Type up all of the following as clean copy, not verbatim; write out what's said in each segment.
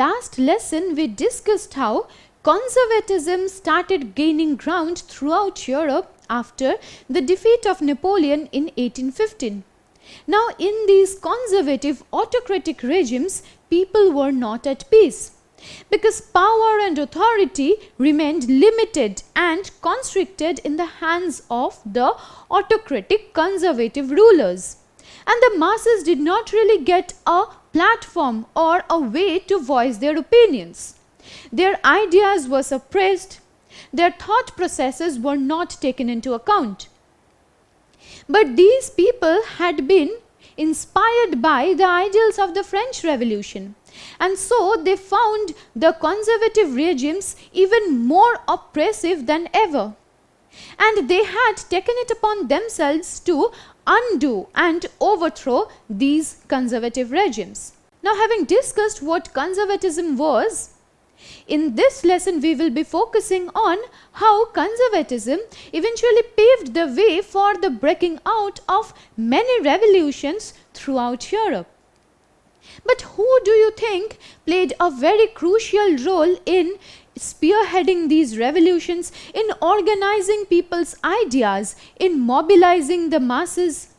last lesson we discussed how conservatism started gaining ground throughout Europe after the defeat of Napoleon in 1815. Now, in these conservative autocratic regimes, people were not at peace because power and authority remained limited and constricted in the hands of the autocratic conservative rulers. And the masses did not really get a platform or a way to voice their opinions. Their ideas were suppressed, their thought processes were not taken into account. But these people had been inspired by the ideals of the French Revolution, and so they found the conservative regimes even more oppressive than ever. And they had taken it upon themselves to undo and overthrow these conservative regimes. Now, having discussed what conservatism was, in this lesson we will be focusing on how conservatism eventually paved the way for the breaking out of many revolutions throughout Europe. But who do you think played a very crucial role in spearheading these revolutions, in organizing people's ideas, in mobilizing the masses?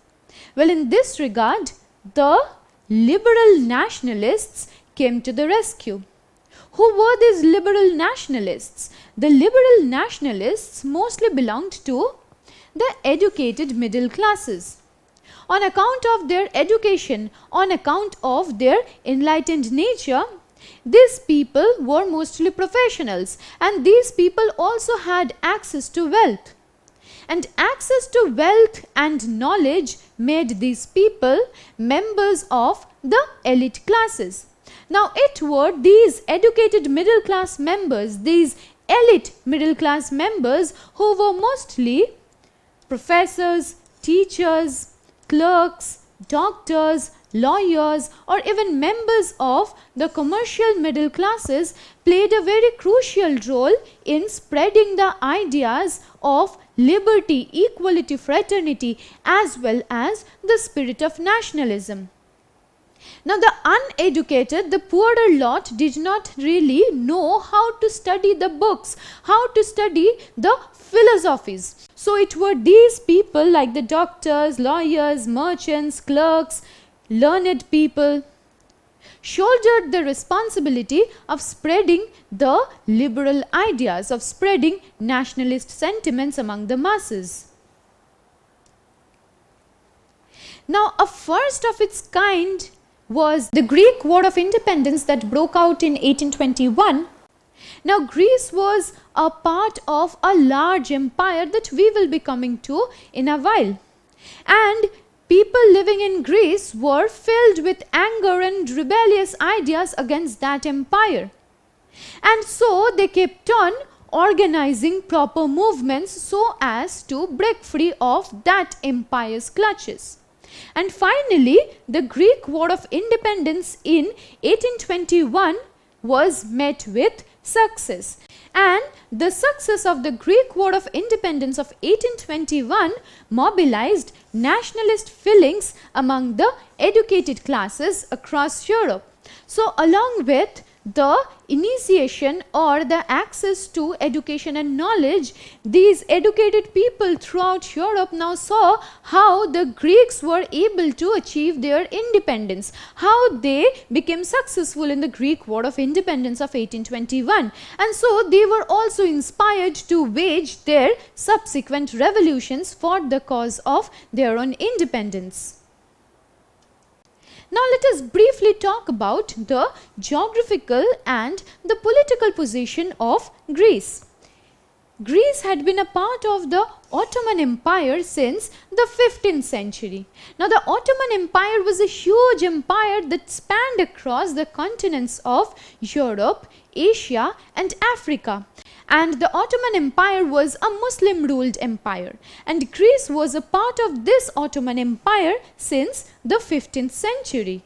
Well, in this regard, the liberal nationalists came to the rescue. Who were these liberal nationalists? The liberal nationalists mostly belonged to the educated middle classes. On account of their education, on account of their enlightened nature, these people were mostly professionals, and these people also had access to wealth. And access to wealth and knowledge made these people members of the elite classes. Now, it were these educated middle class members, these elite middle class members, who were mostly professors, teachers, clerks, doctors, lawyers, or even members of the commercial middle classes, played a very crucial role in spreading the ideas of liberty, equality, fraternity, as well as the spirit of nationalism. Now, the uneducated, the poorer lot, did not really know how to study the books, how to study the philosophies. So, it were these people like the doctors, lawyers, merchants, clerks, learned people, shouldered the responsibility of spreading the liberal ideas, of spreading nationalist sentiments among the masses. Now, a first of its kind was the Greek War of Independence that broke out in 1821. Now, Greece was a part of a large empire that we will be coming to in a while. And people living in Greece were filled with anger and rebellious ideas against that empire. And so they kept on organizing proper movements so as to break free of that empire's clutches. And finally, the Greek War of Independence in 1821 was met with success. And the success of the Greek War of Independence of 1821 mobilized nationalist feelings among the educated classes across Europe. So, along with the initiation or the access to education and knowledge, these educated people throughout Europe now saw how the Greeks were able to achieve their independence, how they became successful in the Greek War of Independence of 1821, and so they were also inspired to wage their subsequent revolutions for the cause of their own independence. Now, let us briefly talk about the geographical and the political position of Greece. Greece had been a part of the Ottoman Empire since the 15th century. Now, the Ottoman Empire was a huge empire that spanned across the continents of Europe, Asia, and Africa. And the Ottoman Empire was a Muslim-ruled empire, and Greece was a part of this Ottoman Empire since the 15th century.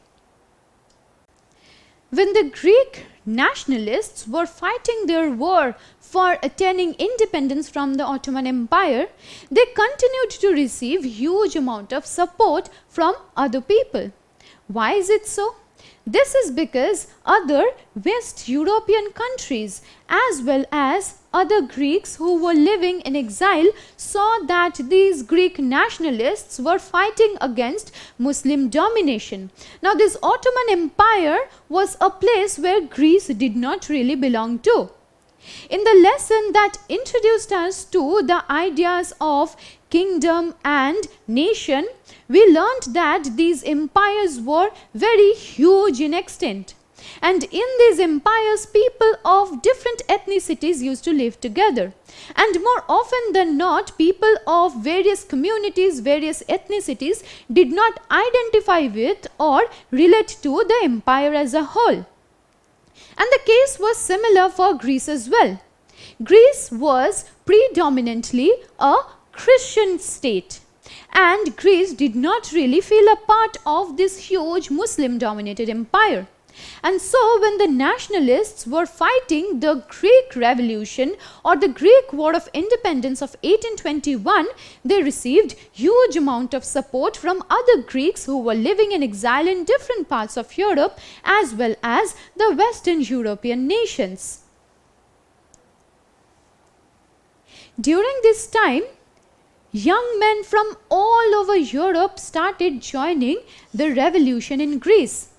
When the Greek nationalists were fighting their war for attaining independence from the Ottoman Empire, they continued to receive huge amount of support from other people. Why is it so? This is because other West European countries as well as other Greeks who were living in exile saw that these Greek nationalists were fighting against Muslim domination. Now this Ottoman Empire was a place where Greece did not really belong to. In the lesson that introduced us to the ideas of kingdom and nation, we learned that these empires were very huge in extent. And in these empires, people of different ethnicities used to live together. And more often than not, people of various communities, various ethnicities did not identify with or relate to the empire as a whole. And the case was similar for Greece as well. Greece was predominantly a Christian state, and Greece did not really feel a part of this huge Muslim dominated empire. And so when the nationalists were fighting the Greek Revolution or the Greek War of Independence of 1821, they received huge amount of support from other Greeks who were living in exile in different parts of Europe as well as the Western European nations. During this time, young men from all over Europe started joining the revolution in Greece.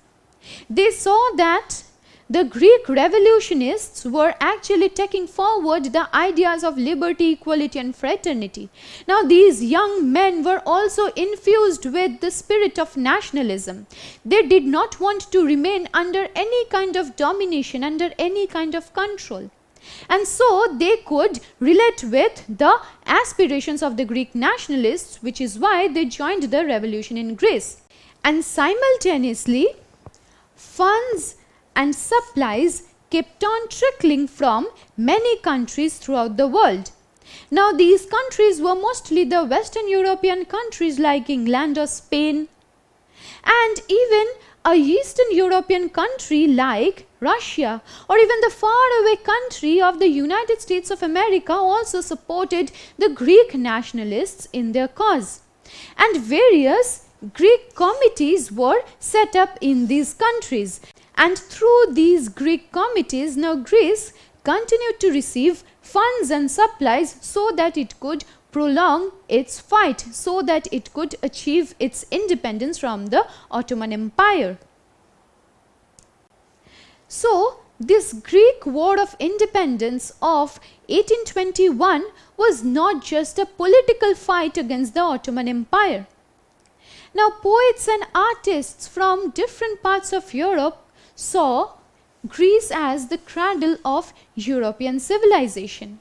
They saw that the Greek revolutionists were actually taking forward the ideas of liberty, equality and fraternity. Now these young men were also infused with the spirit of nationalism. They did not want to remain under any kind of domination, under any kind of control. And so they could relate with the aspirations of the Greek nationalists, which is why they joined the revolution in Greece. And simultaneously, funds and supplies kept on trickling from many countries throughout the world. Now these countries were mostly the Western European countries like England or Spain, and even a Eastern European country like Russia or even the faraway country of the United States of America also supported the Greek nationalists in their cause. And various Greek committees were set up in these countries. And through these Greek committees, now Greece continued to receive funds and supplies so that it could prolong its fight, so that it could achieve its independence from the Ottoman Empire. So, this Greek War of Independence of 1821 was not just a political fight against the Ottoman Empire. Now, poets and artists from different parts of Europe saw Greece as the cradle of European civilization,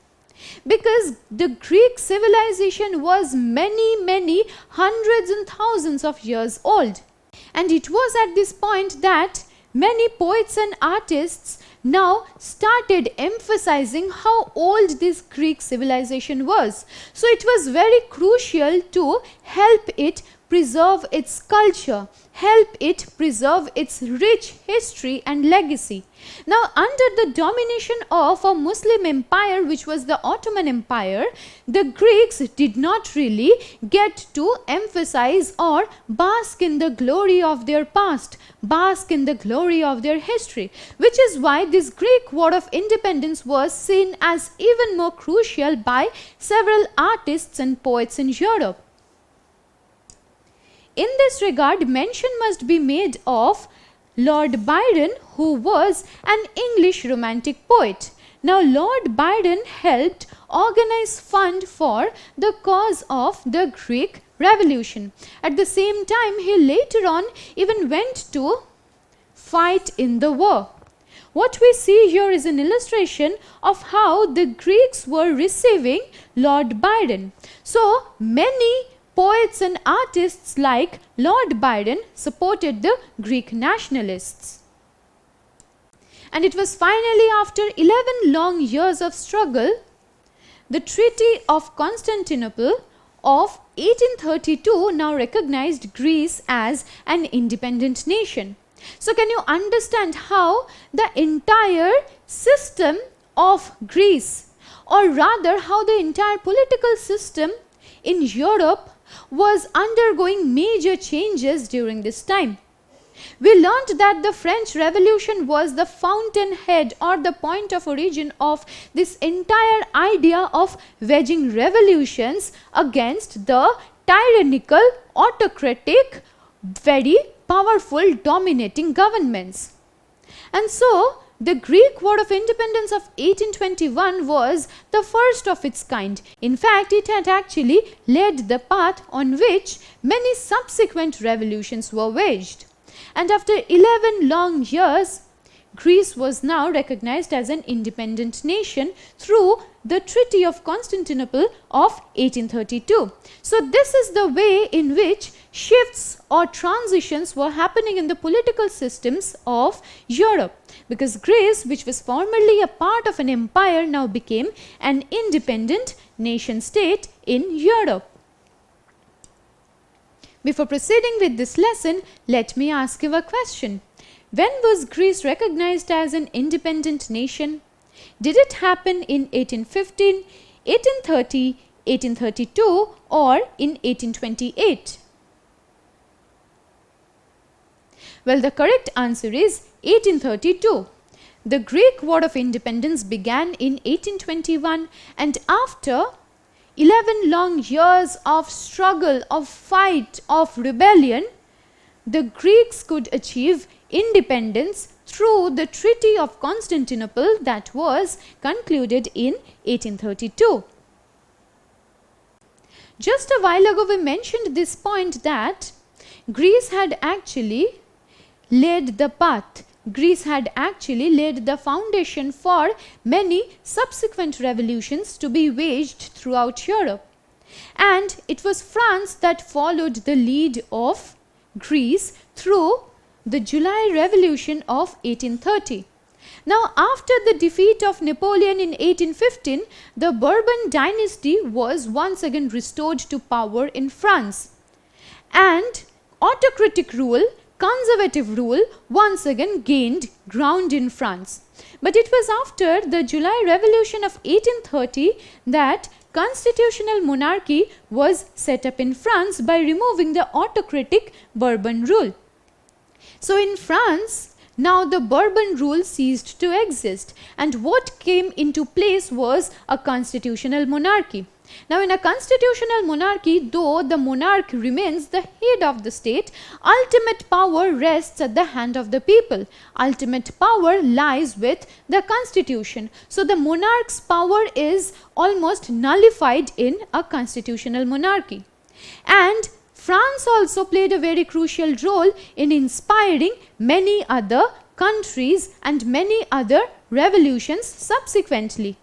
because the Greek civilization was many hundreds and thousands of years old. And it was at this point that many poets and artists now started emphasizing how old this Greek civilization was. So it was very crucial to help it preserve its culture, help it preserve its rich history and legacy. Now, under the domination of a Muslim empire, which was the Ottoman Empire, the Greeks did not really get to emphasize or bask in the glory of their past, bask in the glory of their history, which is why this Greek War of Independence was seen as even more crucial by several artists and poets in Europe. In this regard, mention must be made of Lord Byron, who was an English romantic poet. Now, Lord Byron helped organize fund for the cause of the Greek Revolution. At the same time, he later on even went to fight in the war. What we see here is an illustration of how the Greeks were receiving Lord Byron. So, many poets and artists like Lord Byron supported the Greek nationalists. And it was finally after 11 long years of struggle, the Treaty of Constantinople of 1832 now recognized Greece as an independent nation. So can you understand how the entire system of Greece, or rather how the entire political system in Europe was undergoing major changes during this time? We learned that the French Revolution was the fountainhead or the point of origin of this entire idea of waging revolutions against the tyrannical, autocratic, very powerful, dominating governments. And so, the Greek War of Independence of 1821 was the first of its kind. In fact, it had actually laid the path on which many subsequent revolutions were waged. And after 11 long years, Greece was now recognized as an independent nation through the Treaty of Constantinople of 1832. So this is the way in which shifts or transitions were happening in the political systems of Europe, because Greece, which was formerly a part of an empire, now became an independent nation state in Europe. Before proceeding with this lesson, let me ask you a question. When was Greece recognized as an independent nation? Did it happen in 1815, 1830, 1832 or in 1828? Well, the correct answer is 1832. The Greek War of Independence began in 1821, and after 11 long years of struggle, of fight, of rebellion, the Greeks could achieve independence through the Treaty of Constantinople that was concluded in 1832. Just a while ago we mentioned this point that Greece had actually laid the path. Greece had actually laid the foundation for many subsequent revolutions to be waged throughout Europe. And it was France that followed the lead of Greece through the July Revolution of 1830. Now, after the defeat of Napoleon in 1815, the Bourbon dynasty was once again restored to power in France. And autocratic rule, conservative rule once again gained ground in France. But it was after the July Revolution of 1830 that constitutional monarchy was set up in France by removing the autocratic Bourbon rule. So in France, now the Bourbon rule ceased to exist, and what came into place was a constitutional monarchy. Now in a constitutional monarchy, though the monarch remains the head of the state, ultimate power rests at the hand of the people. Ultimate power lies with the constitution. So the monarch's power is almost nullified in a constitutional monarchy. And France also played a very crucial role in inspiring many other countries and many other revolutions subsequently.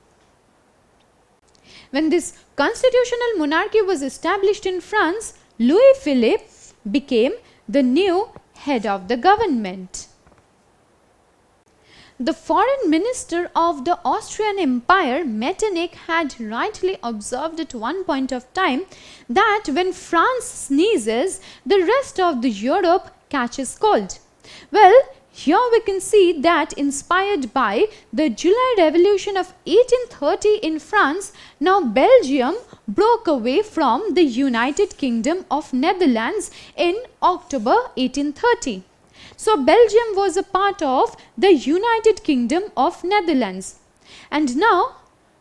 When this constitutional monarchy was established in France, Louis Philippe became the new head of the government. The foreign minister of the Austrian Empire, Metternich, had rightly observed at one point of time that when France sneezes, the rest of the Europe catches cold. Well, here we can see that inspired by the July Revolution of 1830 in France, now Belgium broke away from the United Kingdom of Netherlands in October 1830. So Belgium was a part of the United Kingdom of Netherlands. And now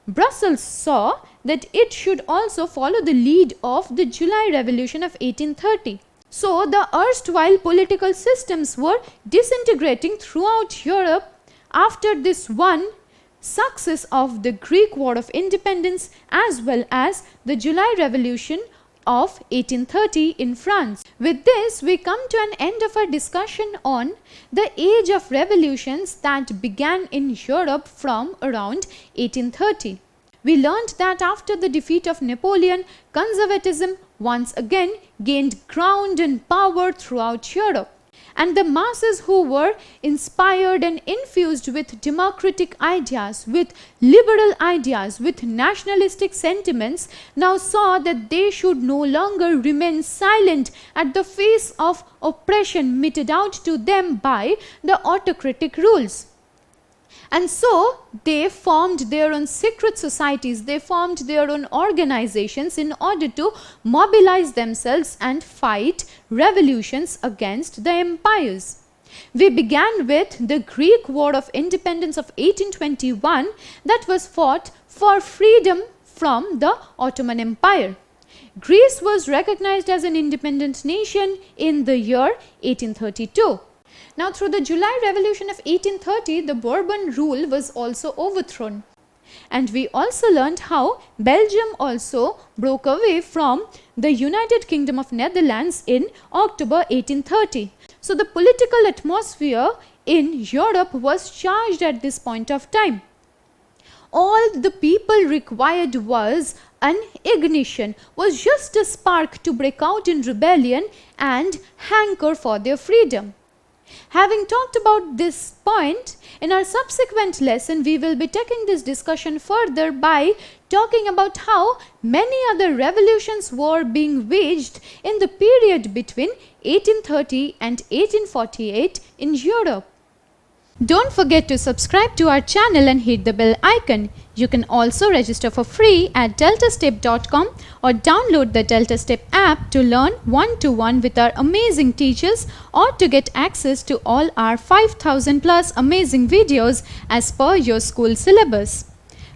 Brussels saw that it should also follow the lead of the July Revolution of 1830. So the erstwhile political systems were disintegrating throughout Europe after this one success of the Greek War of Independence as well as the July Revolution of 1830 in France. With this, we come to an end of our discussion on the age of revolutions that began in Europe from around 1830. We learned that after the defeat of Napoleon, conservatism once again gained ground and power throughout Europe. And the masses who were inspired and infused with democratic ideas, with liberal ideas, with nationalistic sentiments, now saw that they should no longer remain silent at the face of oppression meted out to them by the autocratic rules. And so they formed their own secret societies, they formed their own organizations in order to mobilize themselves and fight revolutions against the empires. We began with the Greek War of Independence of 1821 that was fought for freedom from the Ottoman Empire. Greece was recognized as an independent nation in the year 1832. Now, through the July Revolution of 1830, the Bourbon rule was also overthrown. And we also learned how Belgium also broke away from the United Kingdom of Netherlands in October 1830. So the political atmosphere in Europe was charged at this point of time. All the people required was an ignition, was just a spark to break out in rebellion and hanker for their freedom. Having talked about this point, in our subsequent lesson we will be taking this discussion further by talking about how many other revolutions were being waged in the period between 1830 and 1848 in Europe. Don't forget to subscribe to our channel and hit the bell icon. You can also register for free at DeltaStep.com or download the DeltaStep app to learn one-to-one with our amazing teachers or to get access to all our 5,000 plus amazing videos as per your school syllabus.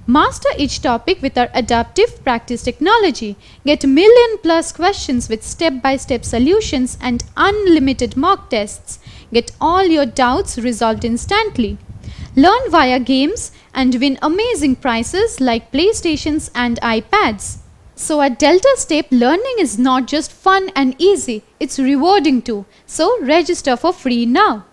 Master each topic with our adaptive practice technology. Get million plus questions with step-by-step solutions and unlimited mock tests. Get all your doubts resolved instantly. Learn via games and win amazing prizes like PlayStations and iPads. So at DeltaStep, learning is not just fun and easy, it's rewarding too. So register for free now.